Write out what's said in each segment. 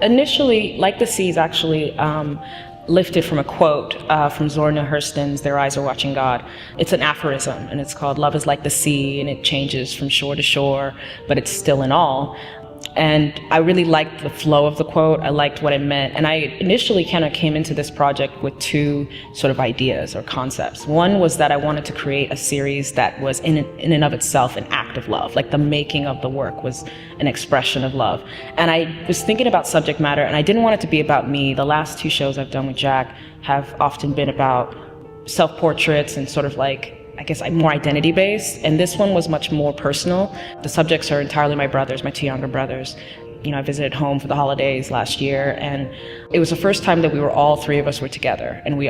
initially, Like the Sea is actually lifted from a quote from Zora Neale Hurston's Their Eyes Are Watching God. It's an aphorism, and it's called "Love is like the sea, and it changes from shore to shore, but it's still in all." And I really liked the flow of the quote. I liked what it meant. And I initially kind of came into this project with two sort of ideas or concepts. One was that I wanted to create a series that was in and of itself an act of love. Like the making of the work was an expression of love. And I was thinking about subject matter, and I didn't want it to be about me. The last two shows I've done with Jack have often been about self-portraits and sort of like, I guess, more identity-based, and this one was much more personal. The subjects are entirely my brothers, my two younger brothers. You know, I visited home for the holidays last year, and it was the first time that all three of us were together, and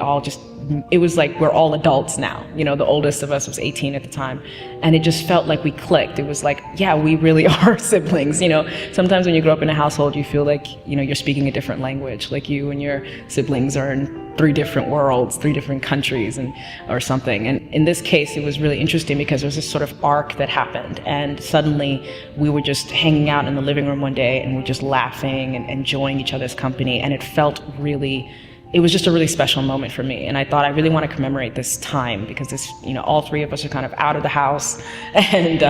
it was like we're all adults now. You know, the oldest of us was 18 at the time, and it just felt like we clicked. It was like, yeah, we really are siblings. You know, sometimes when you grow up in a household, you feel like, you know, you're speaking a different language, like you and your siblings are in three different worlds, three different countries or something. And in this case, it was really interesting because there was this sort of arc that happened, and suddenly we were just hanging out in the living room one day and we're just laughing and enjoying each other's company, and it was just a really special moment for me. And I thought I really want to commemorate this time because all three of us are kind of out of the house and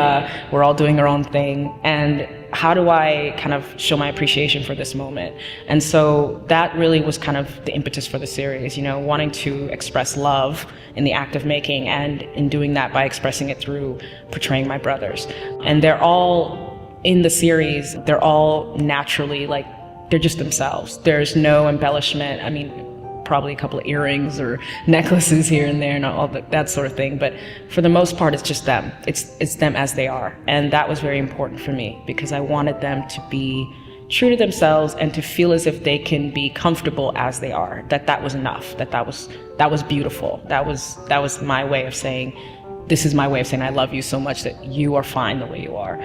we're all doing our own thing. And how do I kind of show my appreciation for this moment? And so that really was kind of the impetus for the series, you know, wanting to express love in the act of making, and in doing that by expressing it through portraying my brothers. And they're all in the series, they're all naturally, like, they're just themselves. There's no embellishment. I mean, probably a couple of earrings or necklaces here and there and all that sort of thing, but for the most part it's just them. It's them as they are, and that was very important for me because I wanted them to be true to themselves and to feel as if they can be comfortable as they are, that was enough, that was beautiful. That was my way of saying, this is my way of saying I love you so much that you are fine the way you are.